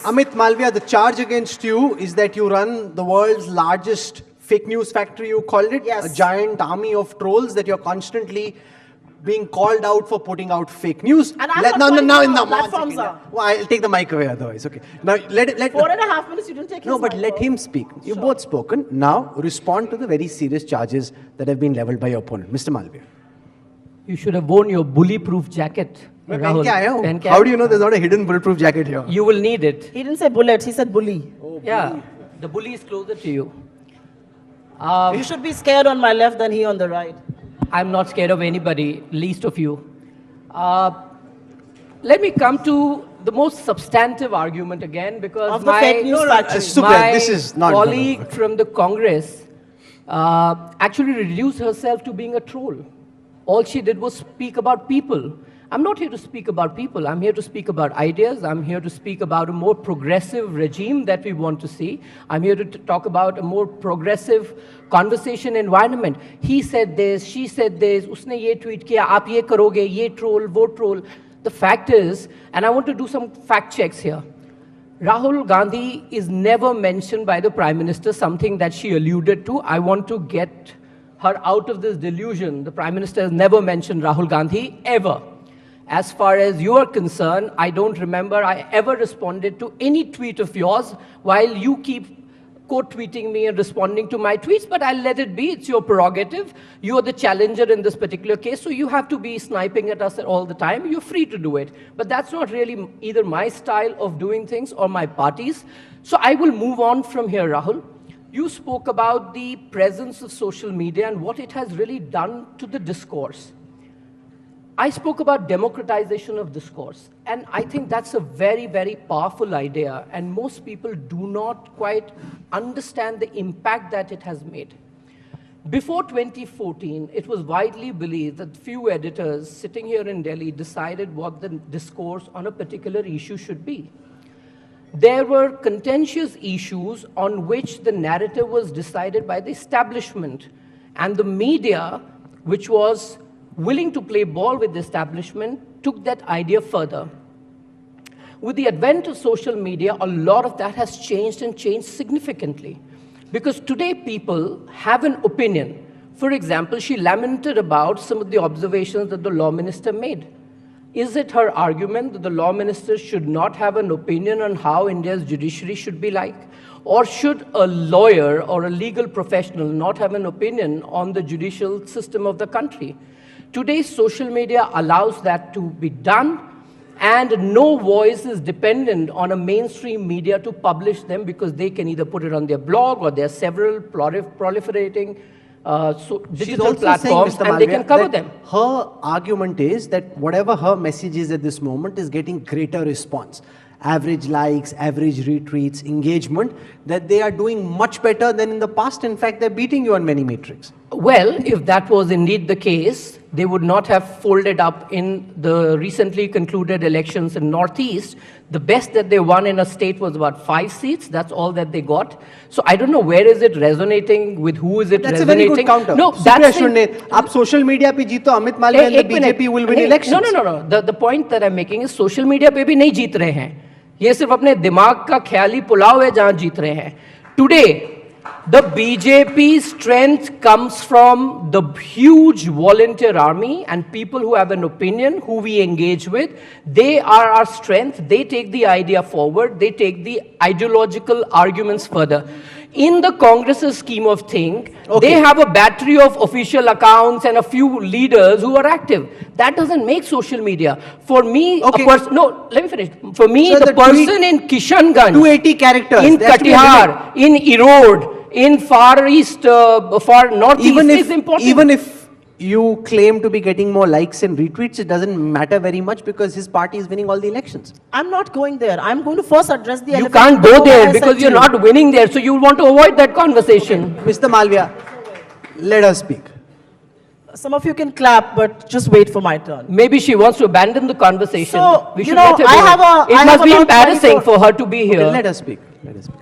Amit Malviya, the charge against you is that you run the world's largest fake news factory, you called it. Yes. A giant army of trolls that you're constantly being called out for putting out fake news. And I'm not calling you out, platforms are. Well, I'll take the mic away otherwise. Okay. Now, let 4.5 minutes, you didn't take his No, but mic. let him speak. You've both spoken. Now, respond to the very serious charges that have been leveled by your opponent. Mr. Malviya. You should have worn your bully-proof jacket, मैं Rahul. पहन के आया हूँ. पहन के How आया- do you know there's not a hidden bulletproof jacket here? You will need it. He didn't say bullet, he said bully. Yeah, the bully is closer to you. You should be scared on my left than he on the right. I'm not scared of anybody, least of you. Let me come to the most substantive argument again, because Of the fake news factory. Supriya, this is not colleague from the Congress actually reduced herself to being a troll. All she did was speak about people. I'm not here to speak about people. I'm here to speak about ideas. I'm here to speak about a more progressive regime that we want to see. I'm here to talk about a more progressive conversation environment. He said this, she said this, usne ye tweet kiya, aap ye karoge, ye troll, wo troll. The fact is, and I want to do some fact checks here, Rahul Gandhi is never mentioned by the Prime Minister, something that she alluded to. I want to get her out of this delusion. The Prime Minister has never mentioned Rahul Gandhi, ever. As far as you are concerned, I don't remember I ever responded to any tweet of yours while you keep quote tweeting me and responding to my tweets, but I'll let it be. It's your prerogative. You are the challenger in this particular case, so you have to be sniping at us all the time. You're free to do it. But that's not really either my style of doing things or my party's. So I will move on from here, Rahul. You spoke about the presence of social media and what it has really done to the discourse. I spoke about democratization of discourse, and I think that's a very, very powerful idea, and most people do not quite understand the impact that it has made. Before 2014, it was widely believed that few editors sitting here in Delhi decided what the discourse on a particular issue should be. There were contentious issues on which the narrative was decided by the establishment, and the media, which was willing to play ball with the establishment, took that idea further. With the advent of social media, a lot of that has changed and changed significantly. Because today people have an opinion. For example, she lamented about some of the observations that the law minister made. Is it her argument that the law minister should not have an opinion on how India's judiciary should be like? Or should a lawyer or a legal professional not have an opinion on the judicial system of the country? Today, social media allows that to be done, and no voice is dependent on a mainstream media to publish them, because they can either put it on their blog or there are several proliferating digital platforms, and they can cover them. Her argument is that whatever her message is at this moment is getting greater response. Average likes, average retweets, engagement, that they are doing much better than in the past. In fact, they're beating you on many metrics. Well, if that was indeed the case, they would not have folded up in the recently concluded elections in Northeast. The best that they won in a state was about 5 seats. That's all that they got. So I don't know where is it resonating, with who is it That's resonating. a very good counter. No, that's आप social media पे जीतो, Amit Malviya and the BJP will win elections. No. The point that I'm making is social media पे भी नहीं जीत रहे हैं. ये सिर्फ अपने दिमाग का ख्याली पुलाव है जहां जीत रहे हैं. Today, the BJP strength comes from the huge volunteer army and people who have an opinion, who we engage with. They are our strength. They take the idea forward. They take the ideological arguments further. In the Congress's scheme of things, they have a battery of official accounts and a few leaders who are active. That doesn't make social media. For me, no, let me finish. For me, the person in Kishanganj, 280 characters, in Katihar, in Erode, in Far East, Far Northeast is important. Even if you claim to be getting more likes and retweets, it doesn't matter very much because his party is winning all the elections. I'm not going there. I'm going to first address the You can't go there because you're not winning there, so you want to avoid that conversation. Mr. Malviya, let us speak. Some of you can clap, but just wait for my turn. Maybe she wants to abandon the conversation. So, we should let her go. It must be embarrassing for her to be here. Okay, let us speak. Let us speak.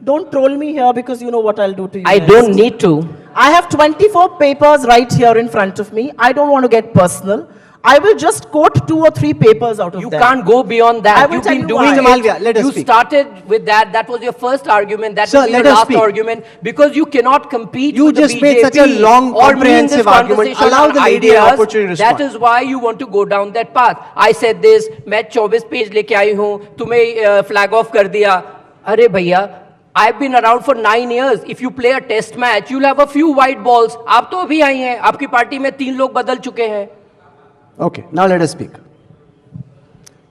Don't troll me here because you know what I'll do to you. I don't need to. I have 24 papers right here in front of me. I don't want to get personal. I will just quote 2 or 3 papers out of You them. can't go beyond that. I will You've tell been you doing why. it. Malviya, let us You speak. started with that. That was your first argument. That Sir, will be your let us last speak. argument because you cannot compete You with just the made BJP such a long, or me in this comprehensive argument. conversation Allow on the lady an ideas. opportunity to That respond. is why you want to go down that path. I said this. मैं 24 page लेके आई हूँ. तुम्हें flag off कर दिया. अरे भैया. I've been around for 9 years. If you play a test match, you'll have a few white balls. आप तो अभी आई हैं. आपकी पार्टी में 3 लोग बदल चुके हैं. Okay, now let us speak.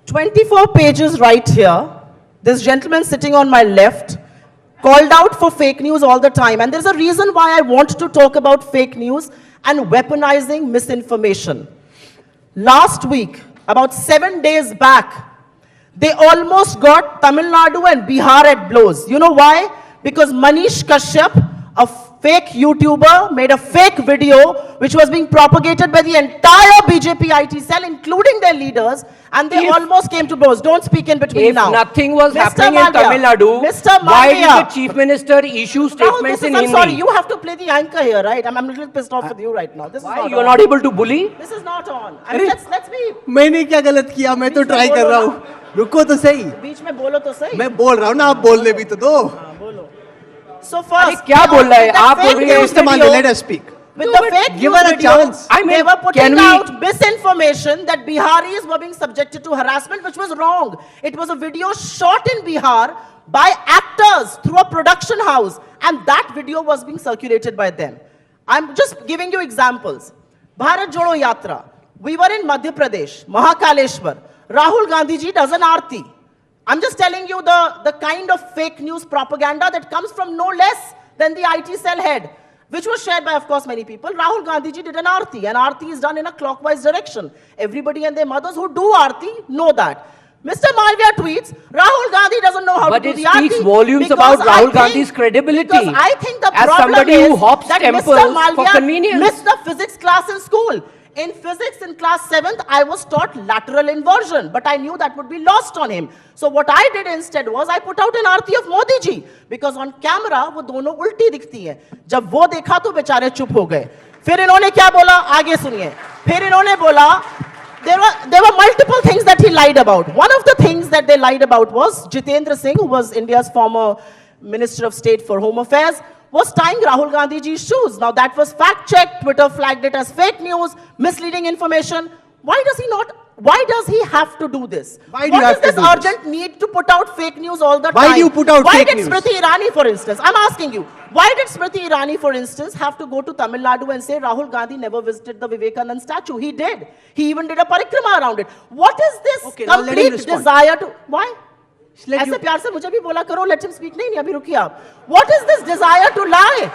24 pages right here. This gentleman sitting on my left called out for fake news all the time. And there's a reason why I want to talk about fake news and weaponizing misinformation. Last week, about 7 days back, they almost got Tamil Nadu and Bihar at blows. You know why? Because Manish Kashyap, a fake YouTuber, made a fake video which was being propagated by the entire BJP IT cell, including their leaders, and they almost came to blows. Don't speak in between If now. nothing was Mr. happening in Malviya, Tamil Nadu, Mr. why did Malviya. the Chief Minister issue Rahul, statements in I'm Hindi? sorry, you have to play the anchor here, right? I'm a little pissed off with you right now. This is Why? not You're on. not able to bully? This is not on. I mean, let's be... मैंने क्या गलत किया? मैं तो बीच में try कर बोलो रहा ना। हूँ. रुको तो सही. बीच में बोलो तो सही. मैं बोल रहा हूँ ना, आप बोलने भी तो दो. हाँ, बोलो. So first, क्या बोल रहा है? with the आप बोल fake रही हैं, news Mr. Malviya, video- let us speak. With No, the but fake give news her a video, chance. I mean, they were putting can we- out misinformation that Biharis were being subjected to harassment, which was wrong. It was a video shot in Bihar by actors through a production house, and that video was being circulated by them. I'm just giving you examples. Bharat Jodo Yatra. We were in Madhya Pradesh, Mahakaleshwar. Rahul Gandhi ji does an aarti. I'm just telling you the kind of fake news propaganda that comes from no less than the IT cell head, which was shared by, of course, many people. Rahul Gandhi ji did an aarti, and aarti is done in a clockwise direction. Everybody and their mothers who do aarti know that. Mr. Malviya tweets, Rahul Gandhi doesn't know how But to it do the aarti. speaks volumes because about I Rahul think- Gandhi's credibility Because I think the as problem somebody is who hops that temples Mr. for Malviya convenience. missed the physics class in school. In physics in class 7th, I was taught lateral inversion, but I knew that would be lost on him. So what I did instead was I put out an aarti of Modi ji, because on camera वो दोनों उल्टी दिखती हैं. जब वो देखा तो बेचारे चुप हो गए. फिर इन्होंने क्या बोला? आगे सुनिए. फिर इन्होंने बोला there were multiple things that he lied about. One of the things that they lied about was Jitendra Singh, who was India's former Minister of State for Home Affairs, was tying Rahul Gandhi ji's shoes. Now that was fact-checked. Twitter flagged it as fake news, misleading information. Why does he have to do this? Why do you have What is to this do this? urgent need to put out fake news all the time? Why do you put out fake news? Why did Smriti Irani, for instance, I'm asking you, why did Smriti Irani, for instance, have to go to Tamil Nadu and say Rahul Gandhi never visited the Vivekanand statue? He did. He even did a parikrama around it. What is this Okay, now let him complete respond. desire to... Why? Let ऐसे you- प्यार से मुझे भी बोला करो, let him speak. नहीं अभी रुकिए आप. What is this desire to lie?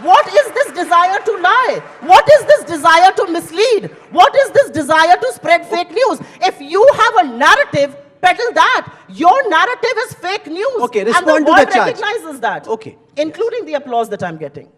What is this desire to lie? What is this desire to mislead? What is this desire to spread fake news? If you have a narrative, peddle that. Your narrative is fake news. Okay, and respond the to the world charge. recognizes that. Okay. Including the applause that I'm getting.